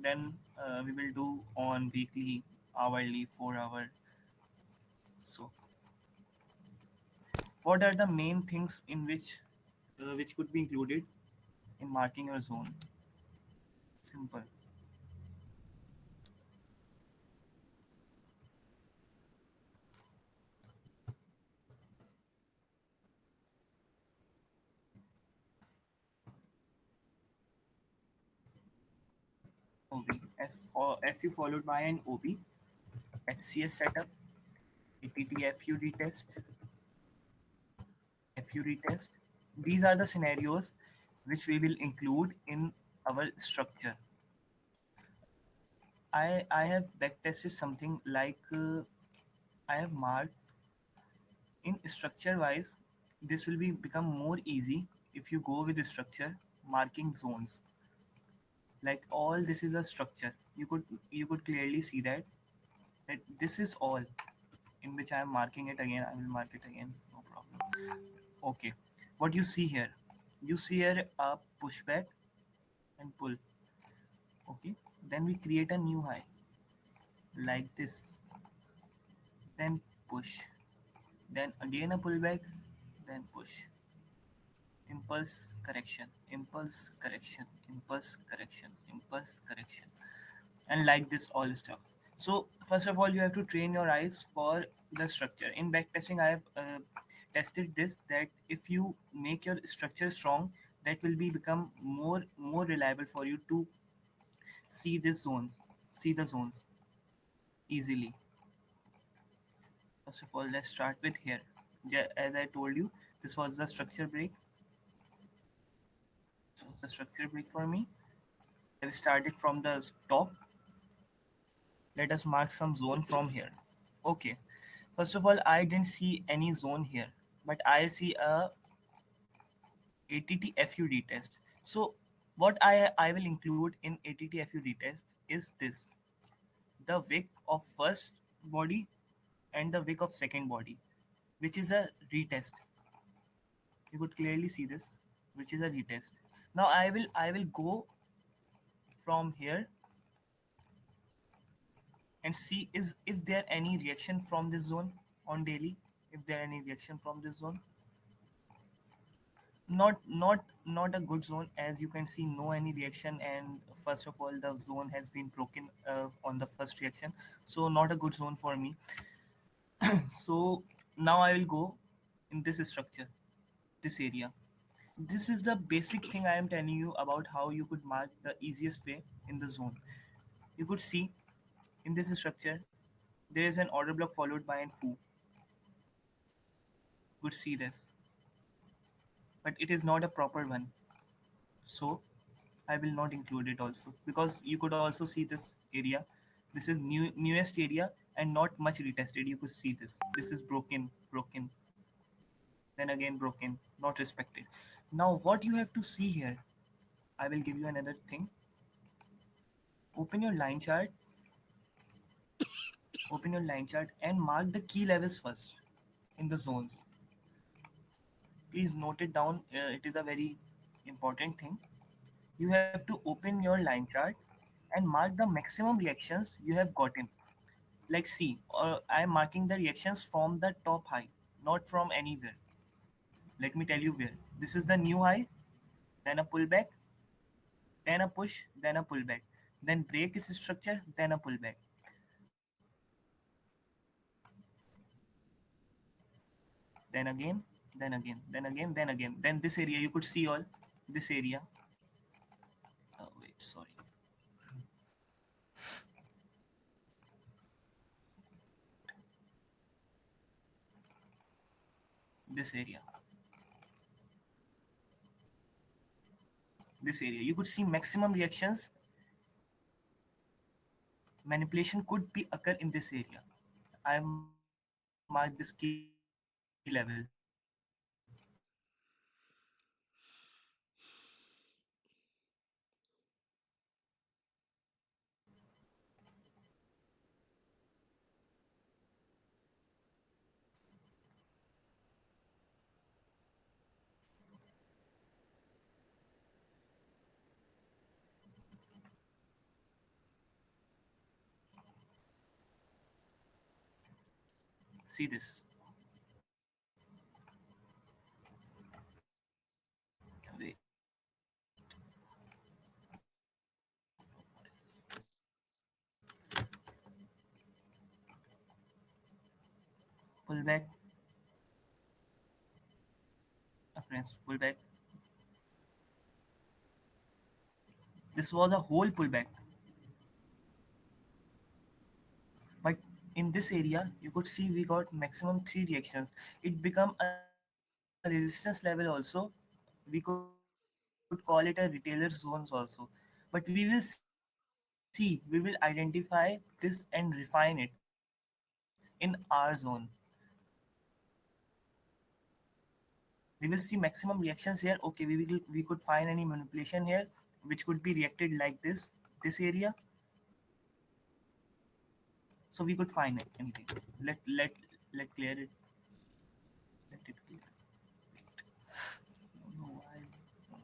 then we will do on weekly, hourly, 4 hour. So what are the main things in which could be included in marking your zone? Simple. OB. FU followed by an OB, HCS setup, ATT FU retest, FU retest. These are the scenarios which we will include in our structure. I have backtested something like I have marked in structure wise. This will be become more easy if you go with the structure marking zones. Like all this is a structure. You could clearly see that this is all in which I am marking it again. I will mark it again. No problem. Okay. What you see here? You see here a pushback and pull. Okay. Then we create a new high like this. Then push. Then again a pullback. Then push. Impulse correction. Impulse correction. Impulse correction. Impulse correction. And like this all stuff. So first of all, you have to train your eyes for the structure. In backtesting, I have tested this that if you make your structure strong, that will be become more reliable for you to see these zones, see the zones easily. First of all, let's start with here. As I told you, this was the structure break. So the structure break for me. I started from the top. Let us mark some zone from here. Okay. First of all, I didn't see any zone here, but I see a ATT FUD test. So what I will include in ATT FUD test is this: the wick of first body and the wick of second body, which is a retest. You could clearly see this, which is a retest. Now I will go from here and see is if there any reaction from this zone on daily. If there any reaction from this zone, not a good zone. As you can see, no any reaction, and first of all the zone has been broken on the first reaction, so not a good zone for me. So now I will go in this structure, this area. This is the basic thing I am telling you about how you could mark the easiest way in the zone. You could see in this structure there is an order block followed by an foo. You could see this, but it is not a proper one. So I will not include it also, because you could also see this area. This is newest area and not much retested. You could see this. This is broken, then again broken, not respected. Now what you have to see here, I will give you another thing. Open your line chart, open your line chart and mark the key levels first in the zones. Please note it down. It is a very important thing. You have to open your line chart and mark the maximum reactions you have gotten. Like see, I am marking the reactions from the top high, not from anywhere. Let me tell you where. This is the new high, then a pullback, then a push, then a pullback. Then break is structure, then a pullback. Then again, then again, then again, then again. Then this area, you could see all this area. Oh, wait, sorry. This area. This area. You could see maximum reactions. Manipulation could be occur in this area. I have marked this key level. See this. Wait. Pull back. Friends, pull back. This was a whole pullback. But in this area, you could see we got maximum three reactions. It become a resistance level also. We could call it a retailer zones also. But we will see, we will identify this and refine it in our zone. We will see maximum reactions here. Okay, we could find any manipulation here, which could be reacted like this area. So we could find it anything. Let clear it. Let it clear. I don't know why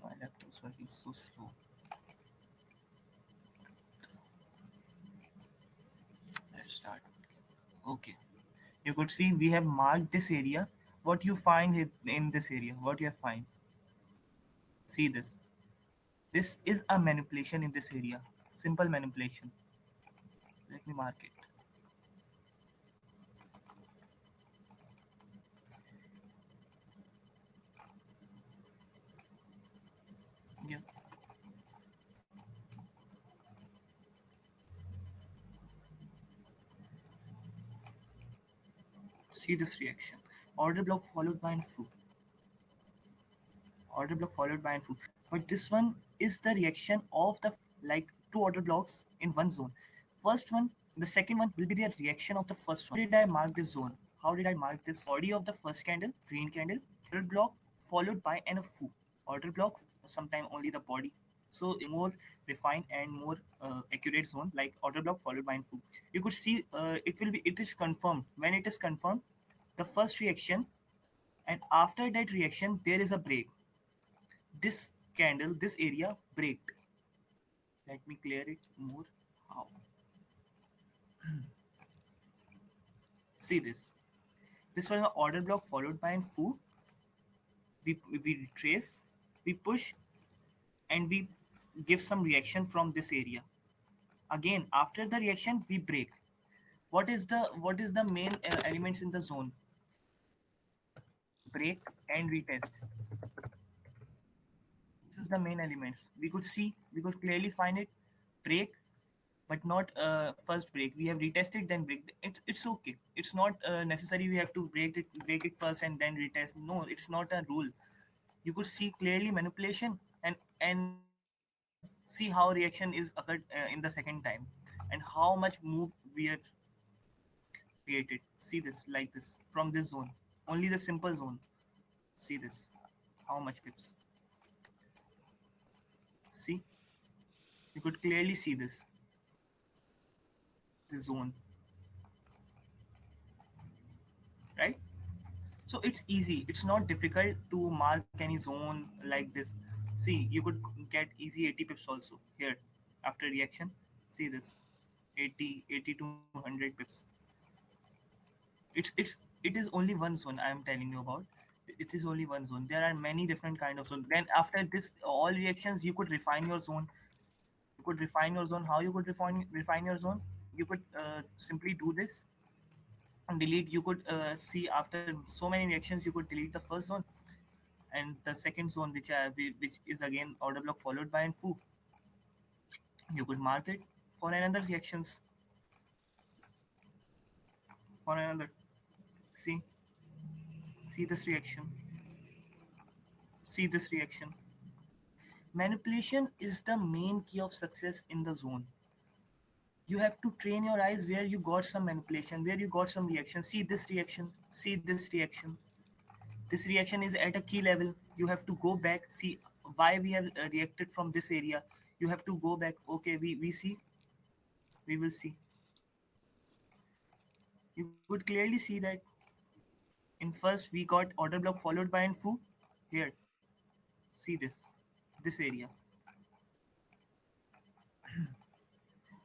my laptop's working so slow. Let's start. Okay. You could see we have marked this area. What you find in this area? What you find? See this. This is a manipulation in this area. Simple manipulation. Let me mark it. Yeah. See this reaction. Order block followed by an foo. Order block followed by an foo. But this one is the reaction of the like two order blocks in one zone. First one, the second one will be the reaction of the first one. How did I mark this zone? How did I mark this body of the first candle, green candle, order block followed by an foo. Order block, sometime only the body. So in more refined and more accurate zone, like order block followed by an foo. You could see it is confirmed. When it is confirmed, the first reaction, and after that reaction there is a break. This candle, this area break. Let me clear it more. How? See this. This was an order block followed by an foo. We retrace, we push, and we give some reaction from this area. Again, after the reaction, we break. What is the main elements in the zone? Break and retest. This is the main elements. We could see, we could clearly find it. Break, but not first break. We have retested, then break. It's okay. It's not necessary. We have to break it first and then retest. No, it's not a rule. You could see clearly manipulation and see how reaction is occurred in the second time, and how much move we have created. See this like this from this zone. Only the simple zone. See this. How much pips? See, you could clearly see this zone, right? So it's easy. It's not difficult to mark any zone like this. See, you could get easy 80 pips also here after reaction. See this 80 to 100 pips. It is only one zone I am telling you about. It is only one zone. There are many different kind of zones. Then after this all reactions, you could refine your zone. You could refine your zone. How you could refine your zone? You could simply do this and delete. You could see after so many reactions, you could delete the first zone and the second zone, which is again order block followed by an foo. You could mark it for another reactions, for another. See, see this reaction. See this reaction. Manipulation is the main key of success in the zone. You have to train your eyes where you got some manipulation, where you got some reaction. See this reaction. See this reaction. This reaction is at a key level. You have to go back. See why we have reacted from this area. You have to go back. Okay, we see. We will see. You could clearly see that in first we got order block followed by an foo. Here, see this area.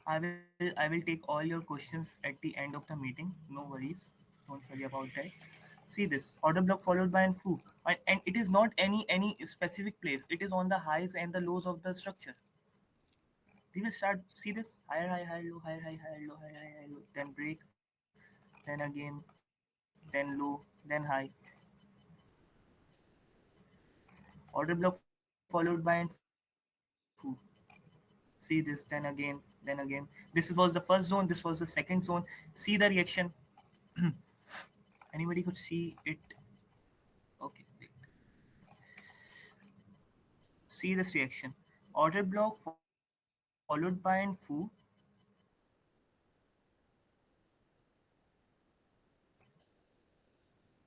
I will take all your questions at the end of the meeting. No worries. Don't worry about that. See this order block followed by an foo, and it is not any specific place. It is on the highs and the lows of the structure. We will start. See this higher, high, high, low, higher, high, higher, low, higher, high, high, low. Then break, then again, then low, then high. Order block followed by an foo. See this, then again, then again. This was the first zone. This was the second zone. See the reaction. Anybody could see it. Okay, wait. See this reaction. Order block followed by an foo.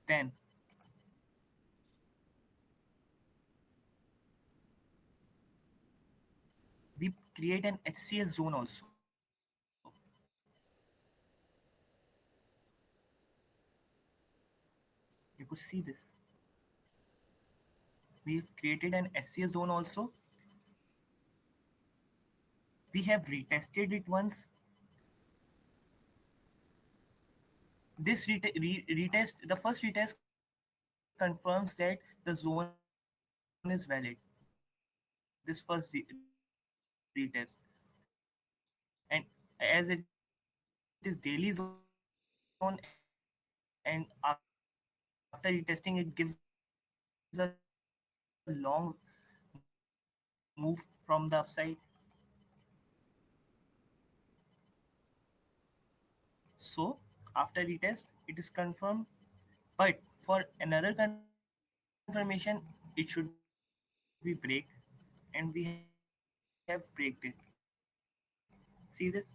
Then we create an HCS zone also. You could see this. We've created an SCS zone also. We have retested it once. This retest, the first retest confirms that the zone is valid. This first retest, and as it is daily zone, and after retesting, it gives us a long move from the upside. So after retest, it is confirmed. But for another confirmation, it should be break, and we have breaked it. See this?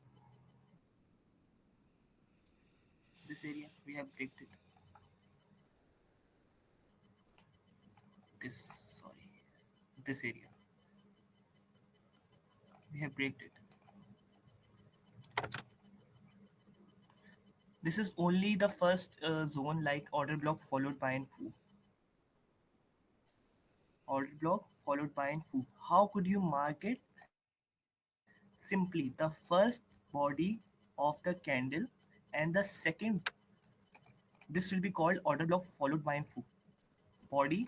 This area, we have breaked it. This, sorry, this area, we have breaked it. This is only the first zone, like order block followed by an foo. Order block followed by an foo. How could you mark it? Simply the first body of the candle and the second. This will be called order block followed by an foo. Body,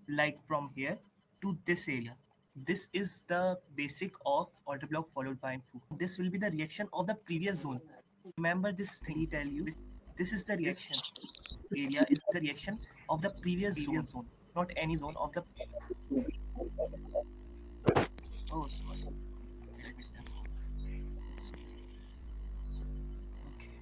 like from here to this area. This is the basic of order block followed by an foo. This will be the reaction of the previous zone. Remember this thing I tell you. This is the reaction area is the reaction of the previous zone, not any zone of the. Oh, sorry. Let me demo. Okay.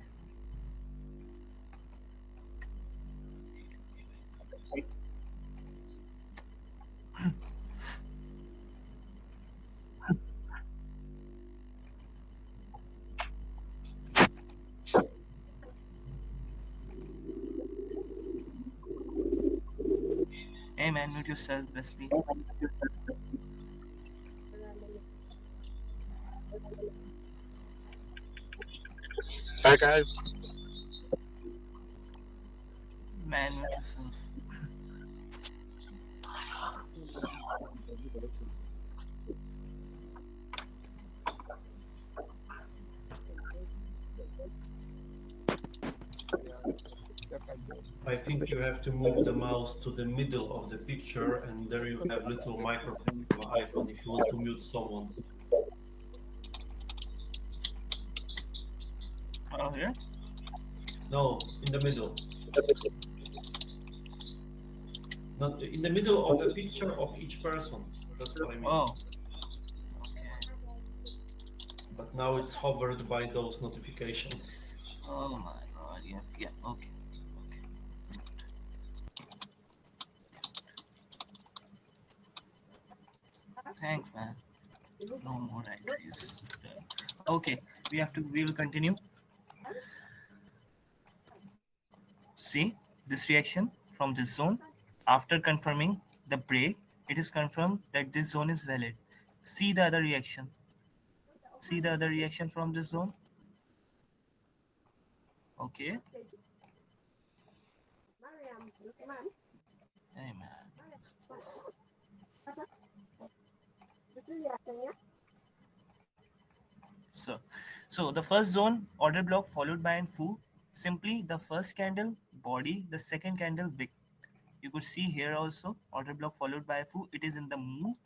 Hey man, mute yourself, Wesley. Hi guys. Man, mute yourself. I think you have to move the mouse to the middle of the picture, and there you have little microphone icon if you want to mute someone. Oh, here? No, in the middle. Not in the middle of a picture of each person. That's what I mean. Oh. Okay. But now it's hovered by those notifications. Oh my god, yeah, yeah, okay. Okay. Thanks, man. No more entries. Okay, we will continue. See this reaction from this zone. After confirming the break, it is confirmed that this zone is valid. See the other reaction. See the other reaction from this zone. Okay. Hey man. What's this? So, so the first zone order block followed by an foo. Simply the first candle body, the second candle wick. You could see here also order block followed by foo. It is in the move,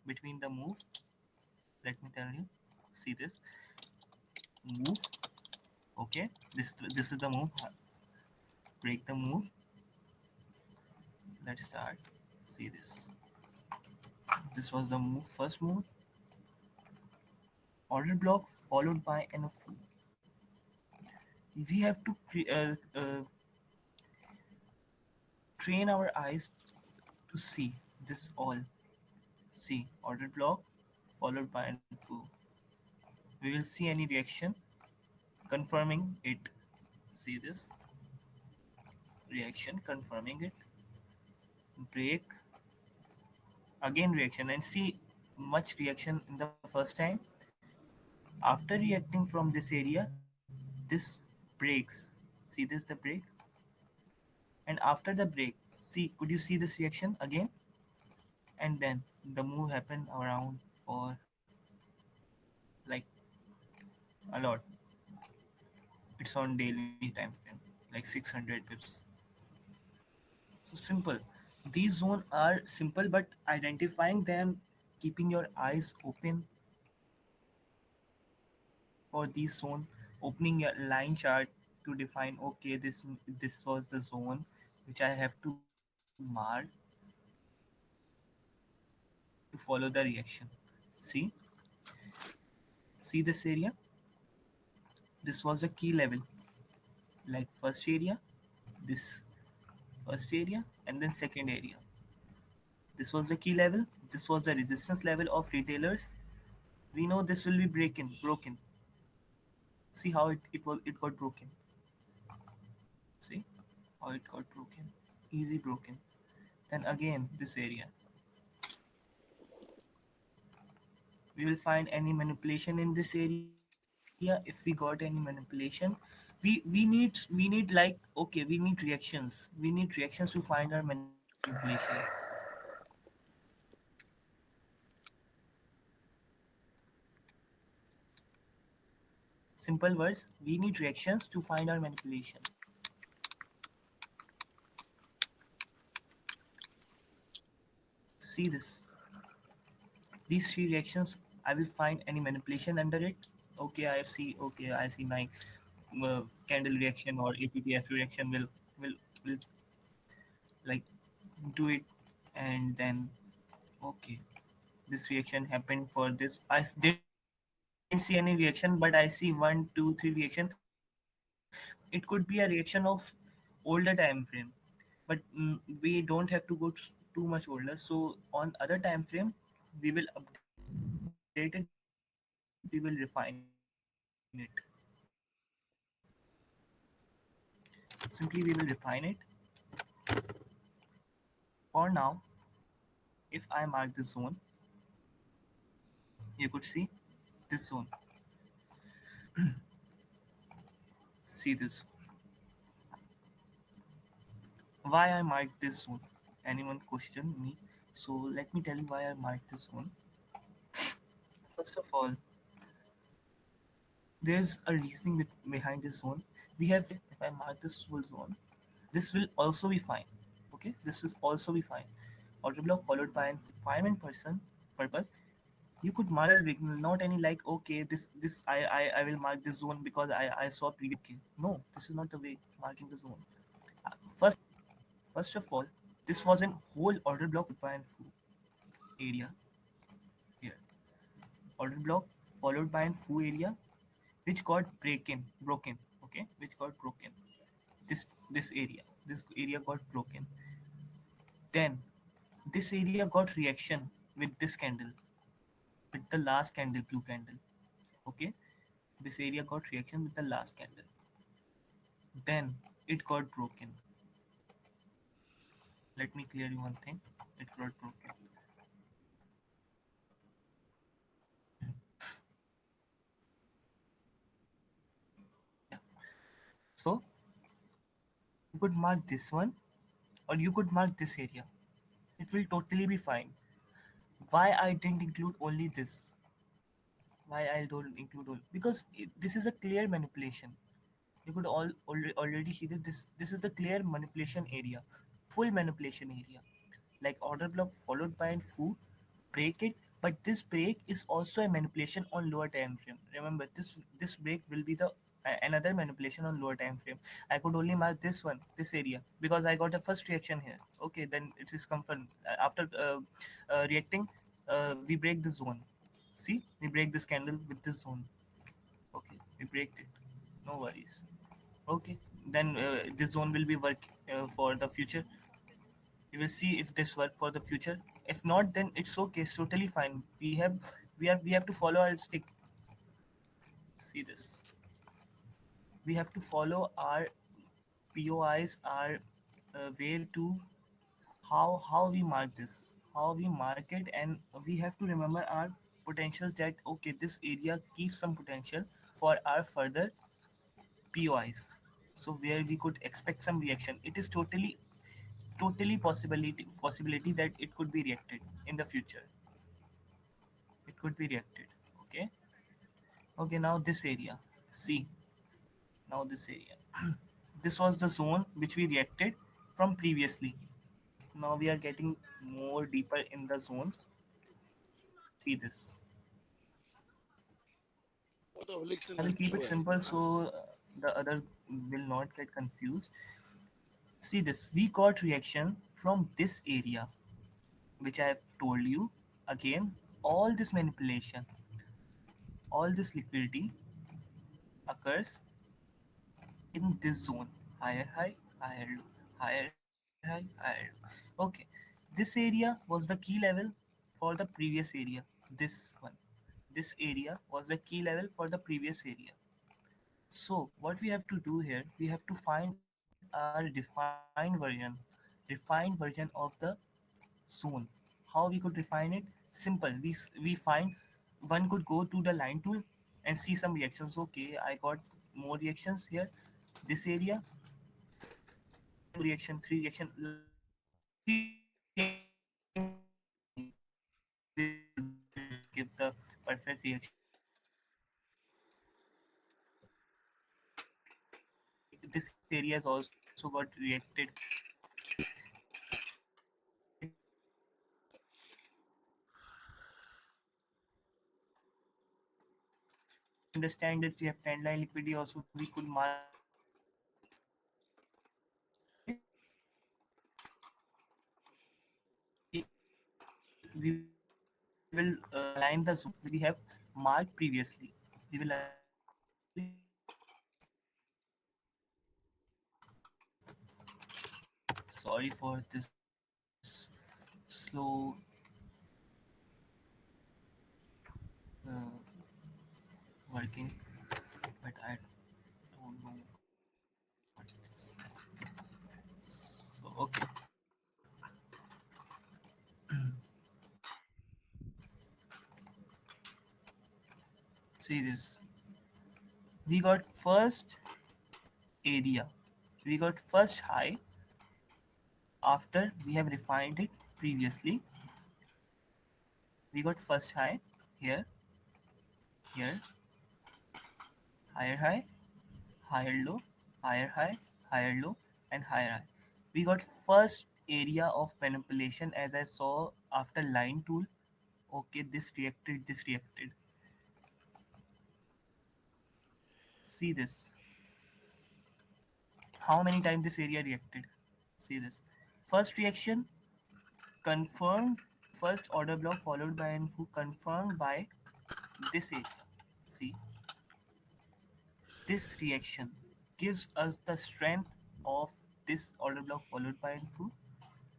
between the move. Let me tell you. See this move. Okay, this is the move. Break the move. Let's start. See this. This was the move. First move. Order block followed by an foo. We have to train our eyes to see this all. See order block followed by an foo. We will see any reaction confirming it. See this reaction confirming it. Break, again reaction, and see much reaction in the first time. After reacting from this area, this breaks. See this the break, and after the break, see, could you see this reaction again? And then the move happened around for like a lot. It's on daily time frame, like 600 pips. So simple. These zones are simple, but identifying them, keeping your eyes open for these zone, opening your line chart to define, okay, this was the zone which I have to mark to follow the reaction. See, see this area. This was the key level, like first area, this first area, and then second area. This was the key level. This was the resistance level of retailers. We know this will be broken. See how it got broken. See how it got broken. Easy broken. Then again this area. We will find any manipulation in this area. If we got any manipulation, we need like, okay, we need reactions. We need reactions to find our manipulation. Simple words, we need reactions to find our manipulation. See this. These three reactions, I will find any manipulation under it. Okay, I see my candle reaction or APTF reaction will like do it, and then okay, this reaction happened for this. Didn't see any reaction, but I see one, two, three reaction. It could be a reaction of older time frame, but we don't have to go too much older. So on other time frame, we will update it, we will refine it. Simply we will refine it. For now, if I mark this zone, you could see this zone. See this. Why I marked this zone? Anyone question me? So let me tell you why I marked this zone. First of all, there's a reasoning behind this zone. We have, if I mark this full zone, this will also be fine. Okay, this will also be fine. Order block followed by an refinement person purpose. You could mark signal, not any like, okay, this I will mark this zone because I saw previous. Okay. No, this is not the way marking the zone. First, first of all, this was an whole order block by an area here. Order block followed by an foo area which got broken. Okay, which got broken. This area got broken. Then this area got reaction with this candle, with the last candle, blue candle. Okay, this area got reaction with the last candle. Then it got broken. Let me clear you one thing. It got broken. Yeah. So you could mark this one, or you could mark this area. It will totally be fine. Why I didn't include only this? Why I don't include all? Because this is a clear manipulation. You could already see that this is the clear manipulation area, full manipulation area, like order block followed by an foo, break it. But this break is also a manipulation on lower time frame. Remember, this break will be the another manipulation on lower time frame. I could only mark this one, this area, because I got a first reaction here. Okay, then it is confirmed. After reacting, we break the zone. See, we break this candle with this zone. Okay, we break it. No worries. Okay, then this zone will be work for the future. We will see if this work for the future. If not, then it's okay. It's totally fine. We have to follow our stick. See this. We have to follow our POIs, our way to how we mark this, how we mark it, and we have to remember our potentials. That okay, this area keeps some potential for our further POIs. So where we could expect some reaction. It is totally possibility that it could be reacted in the future. It could be reacted. Okay. Okay. Now this area. See. Now this area. This was the zone which we reacted from previously. Now we are getting more deeper in the zones. See this. I will keep it simple so the other will not get confused. See this. We got reaction from this area, which I have told you. Again, all this manipulation, all this liquidity occurs in this zone. Higher high, higher low, higher high, higher low. Okay, this area was the key level for the previous area. This one, this area was the key level for the previous area. So what we have to do here, we have to find our defined version of the zone. How we could define it? Simple. We find one could go to the line tool and see some reactions. Okay, I got more reactions here. This area, two reaction, three reaction, like three reaction will give the perfect reaction. This area has also got reacted. Understand that we have 10 line liquidity also we could mark we will align the zone we have marked previously. We will align the zone sorry for this slow working, but I don't know what it is. So okay, see this. We got first area. We got first high after we have refined it previously. We got first high here, here, higher high, higher low, higher high, higher low, and higher high. We got first area of manipulation as I saw after line tool. Okay, this reacted, this reacted. See this. How many times this area reacted? See this. First reaction confirmed, first order block followed by info confirmed by this area. See, this reaction gives us the strength of this order block followed by info.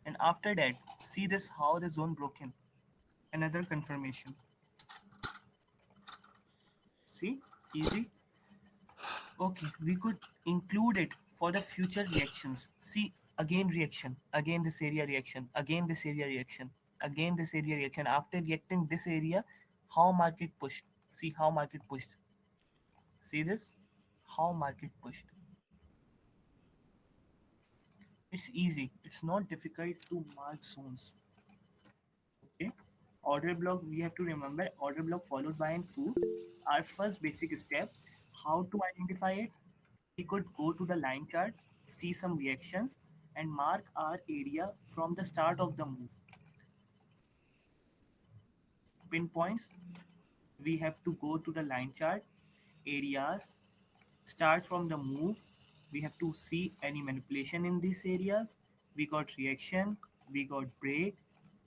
And after that, see this how the zone broken. Another confirmation. See, easy. Okay, we could include it for the future reactions. See, again reaction, again this area reaction, again this area reaction, again this area reaction. After reacting this area, how market pushed. See how market pushed. See this? How market pushed. It's easy. It's not difficult to mark zones. Okay. Order block, we have to remember order block followed by an foo. Our first basic step. How to identify it? we could go to the line chart, see some reactions, and mark our area from the start of the move. Pinpoints, we have to go to the line chart, areas, start from the move. We have to see any manipulation in these areas. We got reaction, we got break,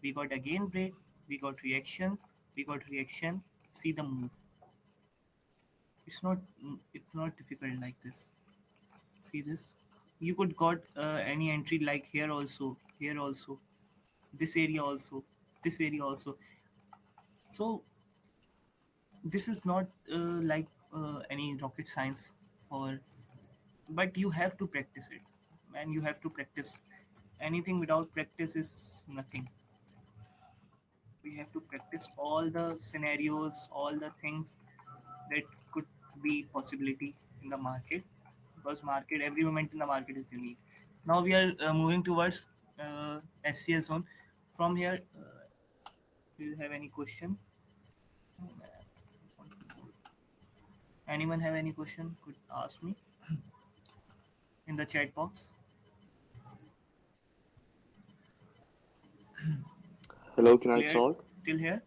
we got again break, we got reaction, see the move. It's not difficult like this. See this? You could got any entry like here also, this area also, this area also. So this is not like any rocket science, or but you have to practice it, and you have to practice. Anything without practice is nothing. We have to practice all the scenarios, all the things that could be possibility in the market, because market, every moment in the market is unique. Now we are moving towards SCS zone. From here, do you have any question? Anyone have any question could ask me in the chat box. Hello, can I Clear talk? till here?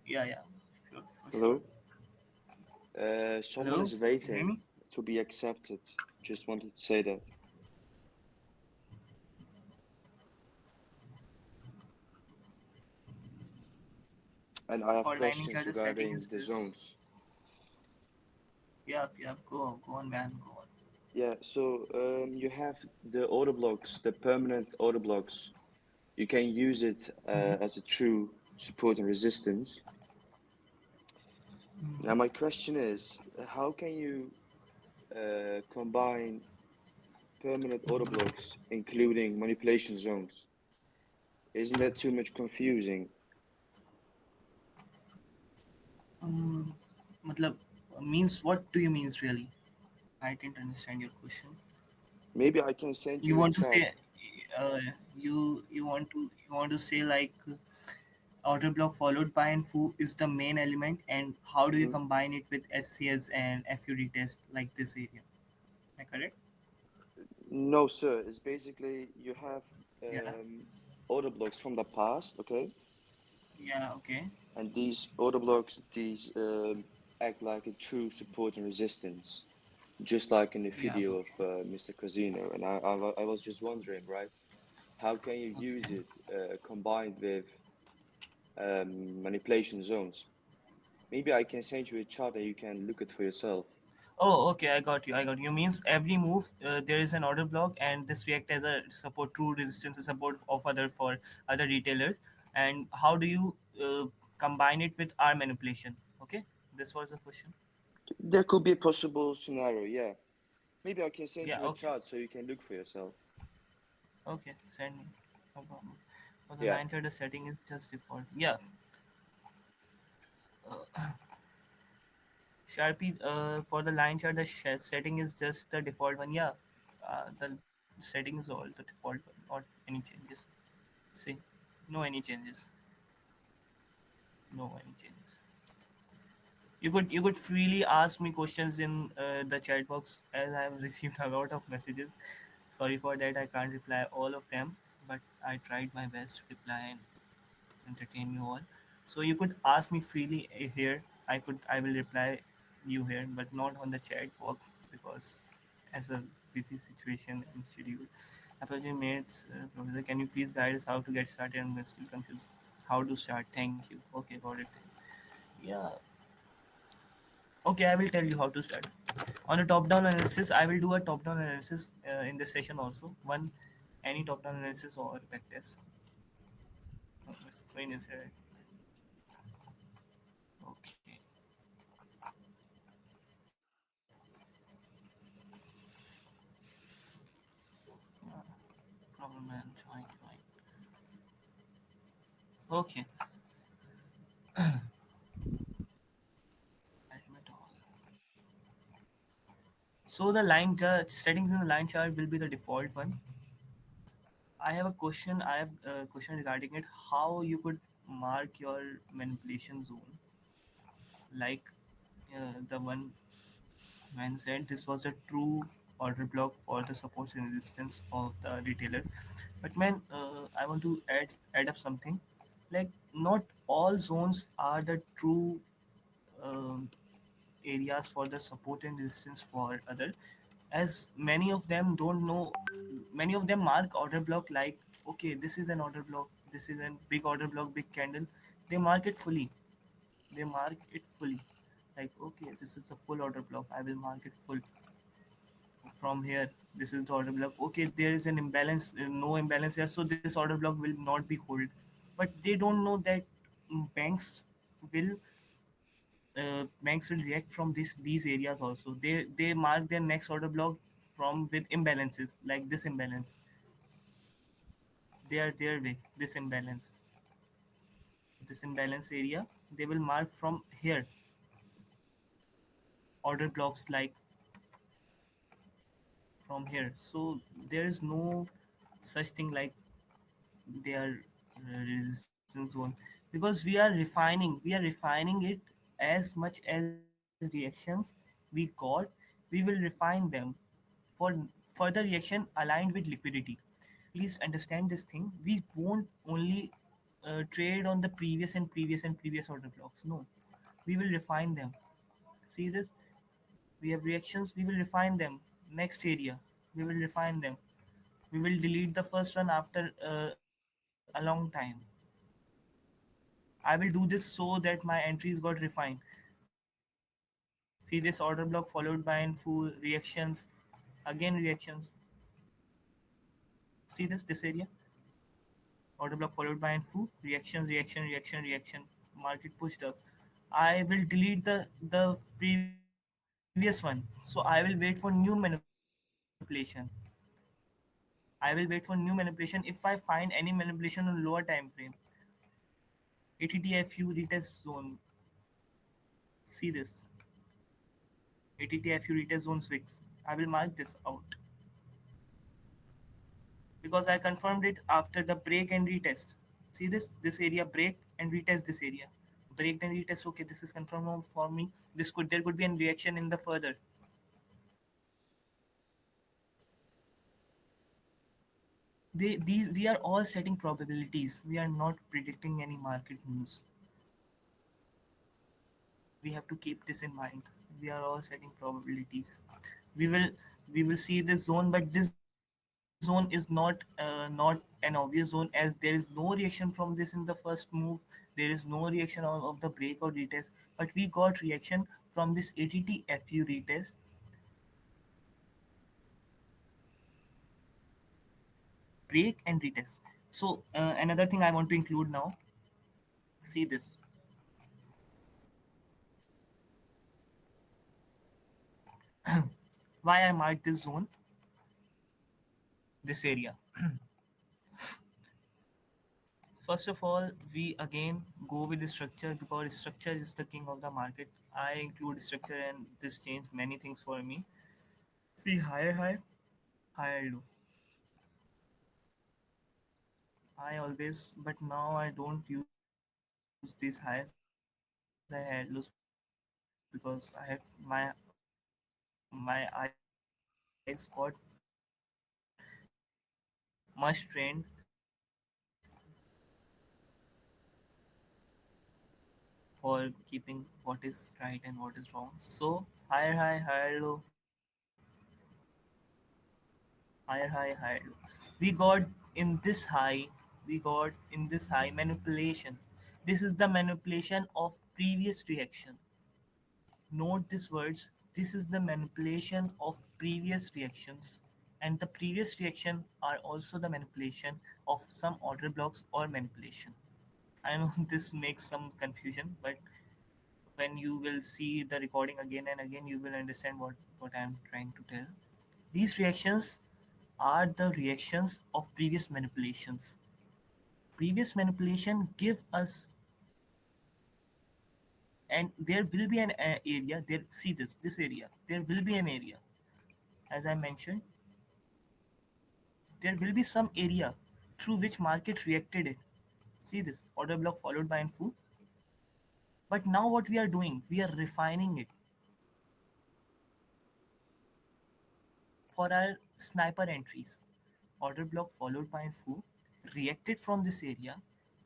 Yeah, yeah, sure, for sure. Hello? Someone Hello, is can you hear waiting me? to be accepted. Just wanted to say that. And I have For lining questions charter setting regarding is the this. zones. Yeah, yeah, go on, man, go on. Yeah, so you have the order blocks, the permanent order blocks. You can use it as a true support and resistance. Now, my question is, how can you combine permanent order blocks, including manipulation zones? Isn't that too much confusing? Matlab, means what do you means really? I didn't understand your question. Maybe I can send You you a want to chat. say, you want to say like outer block followed by and foo is the main element, and how do you Mhm. combine it with SCS and FUD test like this area? Am I correct? No, sir. It's basically you have Yeah, order blocks from the past, okay? yeah, okay, And these order blocks, these act like a true support and resistance, just like in the yeah, video of Mr. Casino. And I was just wondering, right? How can you use okay. it combined with manipulation zones? Maybe I can send you a chart and you can look it for yourself. Oh, okay, I got you. I got you. Means every move, there is an order block, and this react as a support, true resistance support of other for other retailers. And how do you combine it with our manipulation? Okay, this was the question. There could be a possible scenario, yeah. Maybe I can send Yeah, you a okay, chart so you can look for yourself. okay. Send me. No problem. For the Yeah. line chart, the setting is just default. Yeah, Sharpie. For the line chart, the setting is just the default one. Yeah, the setting is all the default one. Not any changes. See, no any changes. No any changes. You could freely ask me questions in the chat box, as I have received a lot of messages. Sorry for that, I can't reply all of them, but I tried my best to reply and entertain you all. So you could ask me freely here. I will reply you here, but not on the chat box, because as a busy situation and schedule. Apology mates, Professor, can you please guide us how to get started? I'm still confused. How to start? Thank you. Okay, got it. Yeah. Okay, I will tell you how to start. On a top-down analysis, I will do a top-down analysis in this session also. One, any top-down analysis or backtest. Oh, my screen is here. Okay. Problem man, join. Okay. Admit all. So the line chart settings in the line chart will be the default one. I have a question. I have a question regarding it. How you could mark your manipulation zone, like the one when said this was the true order block for the support and resistance of the retailer. But man, I want to add up something. Like not all zones are the true um, areas for the support and resistance for other, as many of them don't know. Many of them mark order block like, okay, this is an order block, this is a big order block, big candle. They mark it fully. They mark it fully. Like, okay, this is a full order block. I will mark it full from here. This is the order block. Okay, there is an imbalance, no imbalance here, so this order block will not be hold. But they don't know that banks will banks will react from these areas also. They mark their next order block from with imbalances like this imbalance. They are their way. This imbalance area, they will mark from here order blocks like from here. So there is no such thing like they are resistance zone, because we are refining it as much as reactions we got. We will refine them for further reaction aligned with liquidity. Please understand this thing. We won't only trade on the previous order blocks. No, we will refine them. See this? We have reactions. We will refine them. Next area, we will refine them. We will delete the first one after a long time. I will do this so that my entries got refined. See this order block followed by in full reactions, again reactions. See this area, order block followed by in full reaction. Market pushed up. I will delete the previous one, so I will wait for new manipulation. I will wait for new manipulation if I find any manipulation on lower time frame. ATTFU retest zone. See this. ATTFU retest zone swicks. I will mark this out because I confirmed it after the break and retest. See this? This area break and retest this area. Break and retest. Okay, this is confirmed for me. This could there could be a reaction in the further. These we are all setting probabilities. We are not predicting any market moves. We have to keep this in mind. We are all setting probabilities. We will see this zone, but this zone is not an obvious zone, as there is no reaction from this in the first move. There is no reaction of the break or retest, but we got reaction from this ATT FU retest, break and retest. So another thing I want to include now. See this. Why I marked this zone, this area. First of all, we again go with the structure because structure is the king of the market. I include structure and this changed many things for me. See higher high, higher low. I always, but now I don't use these highs. I had lows because I had my eyes got much trained for keeping what is right and what is wrong. So higher high, higher low, higher high, higher low. We got in this high, we got in this high manipulation. This is the manipulation of previous reaction. Note these words. This is the manipulation of previous reactions, and the previous reaction are also the manipulation of some order blocks or manipulation. I know this makes some confusion, but when you will see the recording again and again, you will understand what I am trying to tell. These reactions are the reactions of previous manipulations. Previous manipulation give us, and there will be an area there. See this area, there will be an area, as I mentioned, there will be some area through which market reacted it. See this order block followed by info. But now what we are doing, we are refining it. for our sniper entries. Order block followed by foo reacted from this area.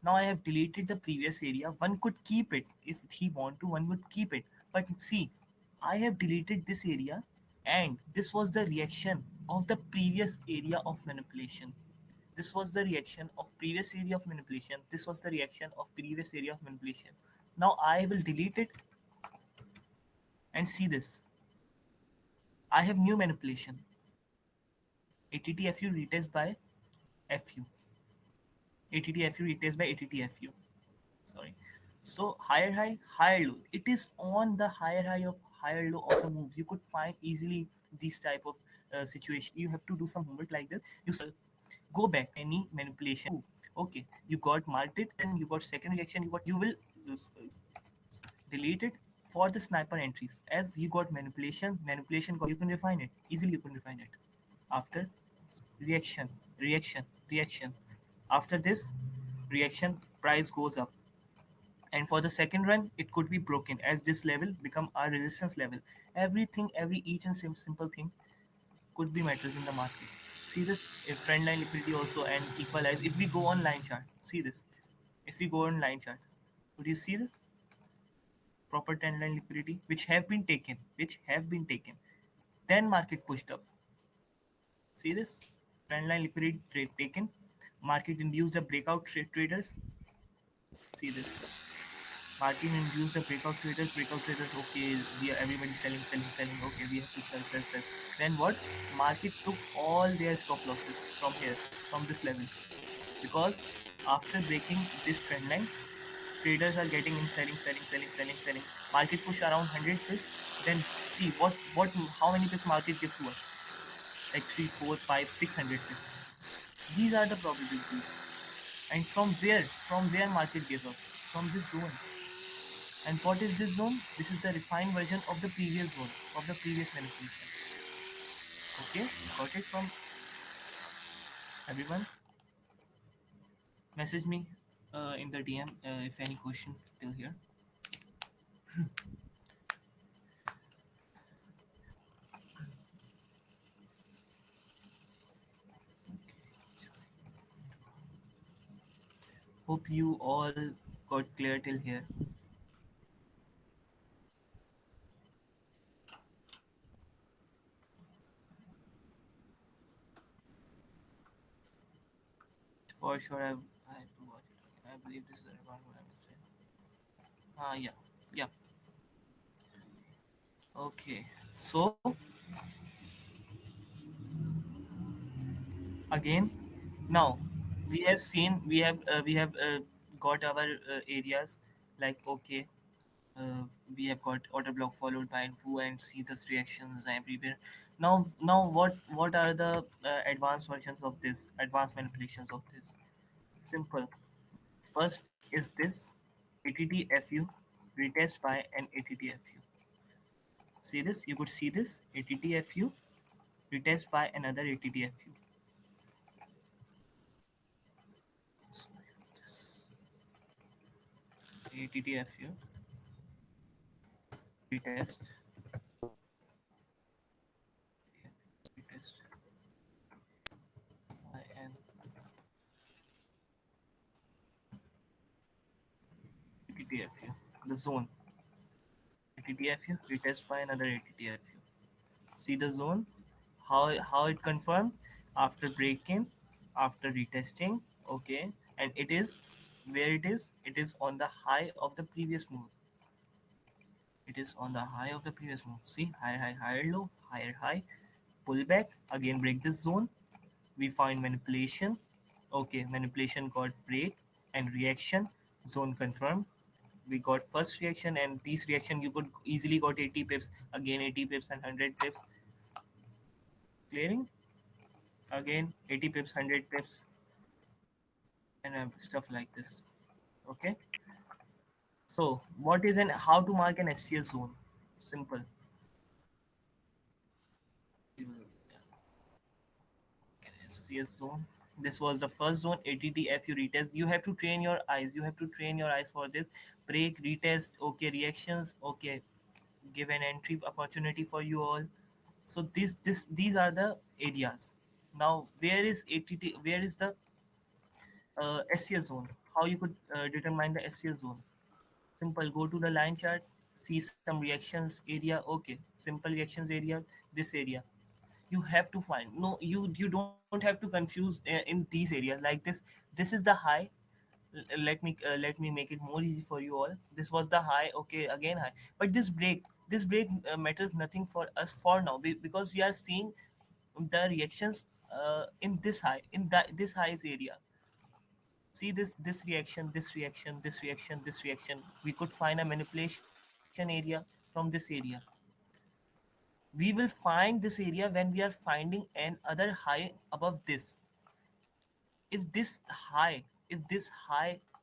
Now I have deleted the previous area. One could keep it if he want to. One would keep it. But see, I have deleted this area, and this was the reaction of the previous area of manipulation. This was the reaction of previous area of manipulation. This was the reaction of previous area of manipulation. Now I will delete it and see this. I have new manipulation. ATTFU retest by FU. ATTFU retest by ATTFU. Sorry. So higher high, higher low. It is on the higher high of higher low of the move. You could find easily these type of situation. You have to do some homework like this. You go back any manipulation. Okay, you got marked it, and you got second reaction. You will delete it for the sniper entries. As you got manipulation got, you can refine it easily. You can refine it after reaction, reaction. After this reaction, price goes up, and for the second run it could be broken as this level become our resistance level. Everything, every each and simple thing could be matters in the market. See this, if trend line liquidity also and equalize. If we go on line chart, see this. If we go on line chart, would you see this proper trend line liquidity which have been taken, then market pushed up. See this trend line liquidity trade taken, market induced the breakout traders. See this, market induced the breakout traders. Okay, we are everybody selling. Okay, we have to sell. Then what? Market took all their stop losses from here, from this level, because after breaking this trend line, traders are getting in selling. Market push around 100 pips. Then see what how many pips market give to us, like 3, 4, 5, 600 pips. These are the probabilities. And from where market gives us? From this zone. And what is this zone? This is the refined version of the previous zone, of the previous manipulation. Okay, got it from everyone? Message me in the DM if any question till here. Hope you all got clear till here. For sure, I have to watch it again. I believe this is the requirement I will say. Yeah, yeah. Okay. So again, now we have got our areas, like okay, uh, we have got order block followed by info and see this reactions everywhere. Now what are the advanced versions of this, advanced manipulations of this? Simple. First is this ATTFU retest by an ATTFU. See this, you could see this ATTFU retest by another ATTFU. ATTFU retest, retest by an ATTFU. The zone ATTFU retest by another ATTFU. See the zone, how it confirmed after break-in, after retesting. Okay, and it is where it is on the high of the previous move. It is on the high of the previous move. See, higher low, higher high, pull back, again break this zone. We find manipulation. Okay, manipulation got break and reaction, zone confirmed. We got first reaction, and these reaction you could easily got 80 pips, again 80 pips and 100 pips. Clearing, again 80 pips, 100 pips, and stuff like this. Okay, so what is an how to mark an SCS zone? Simple. SCS zone. This was the first zone. ATTFU retest. You have to train your eyes. You have to train your eyes for this. Break, retest. Okay, reactions. Okay, give an entry opportunity for you all. So these are the areas. Now where is ATT? Where is the SES zone? How you could determine the SES zone? Simple. Go to the line chart, see some reactions area. Okay, simple reactions area. This area you have to find. No, you don't have to confuse in these areas like this. This is the high. Let me make it more easy for you all. This was the high. Okay, again high. But this break matters nothing for us for now, because we are seeing the reactions in this high, in that this highest area. See this reaction, this reaction, this reaction, this reaction. We could find a manipulation area from this area. We will find this area when we are finding an other high above this. If this high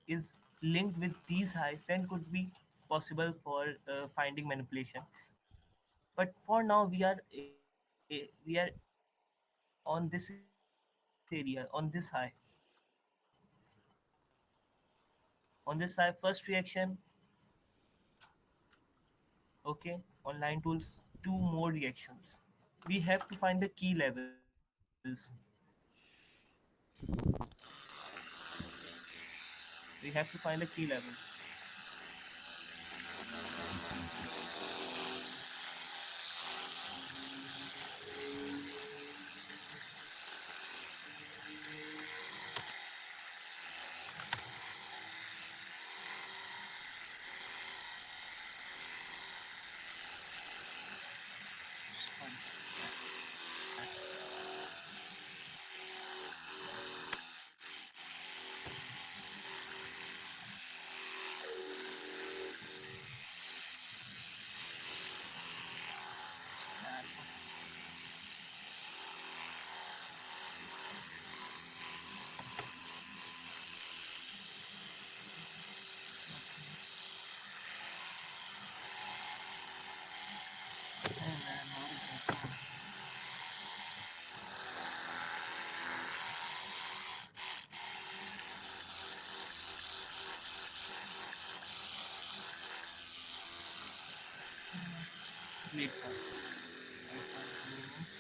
is linked with these highs, then could be possible for finding manipulation. But for now we are on this area, on this high. On this high, first reaction. Okay, on line tools, two more reactions. We have to find the key levels. We have to find the key levels. And then what is it? Wait, guys. Sorry for inconvenience.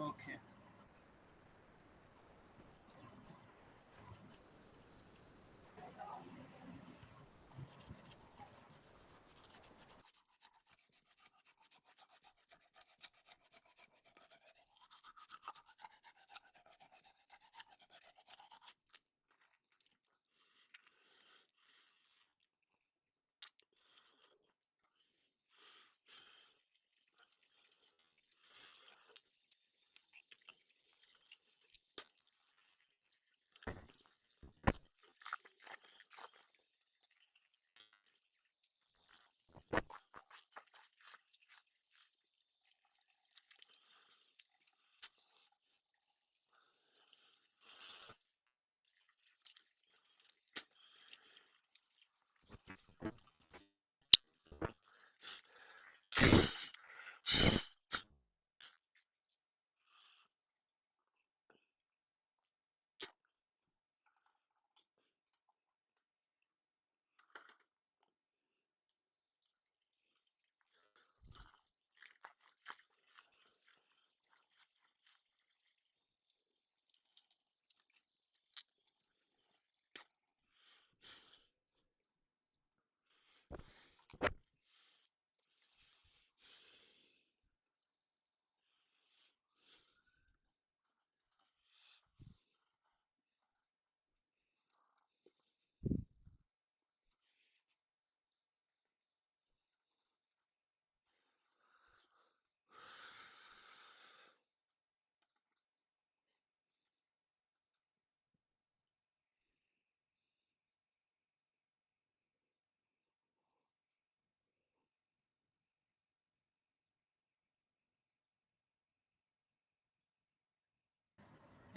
Okay.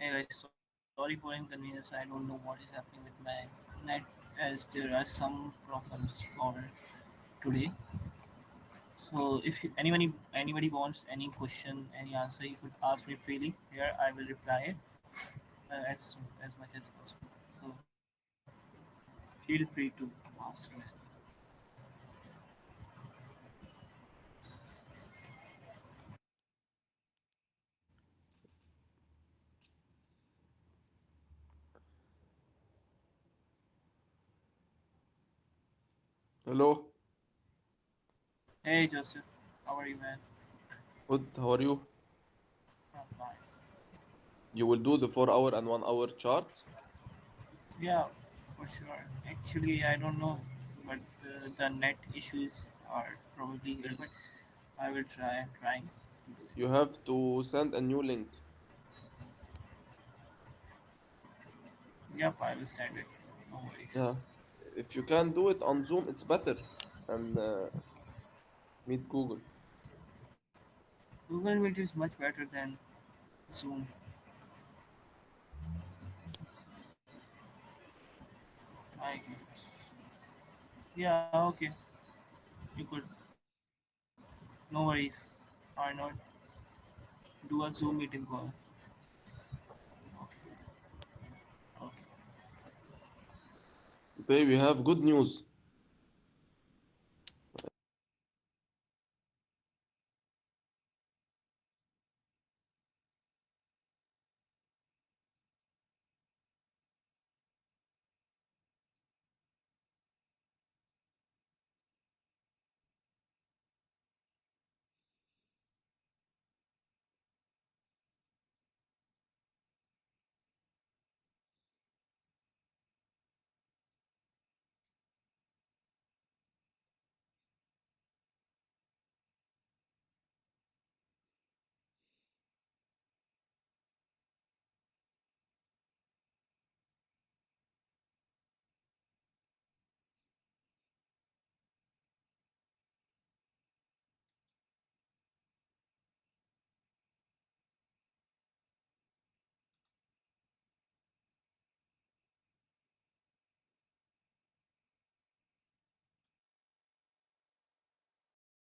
Anyway, sorry for inconvenience. I don't know what is happening with my net, as there are some problems for today. So if anybody wants any question, any answer, you could ask me freely. Here I will reply it as much as possible. So feel free to ask me. Hello, Hey Joseph, how are you, man? good. How are you? I'm fine. You will do the 4 hour and 1 hour chart. Yeah, for sure. Actually, I don't know, but the net issues are probably here. But I will try. I'm trying to do You have to send a new link. it. Yep, I will send it. No worries. Yeah. If you can do it on Zoom, it's better. And meet Google. Google Meet is much better than Zoom. I guess. Yeah, okay. You could. No worries. Why not do a Zoom meeting call? Okay. Okay. Today we have good news.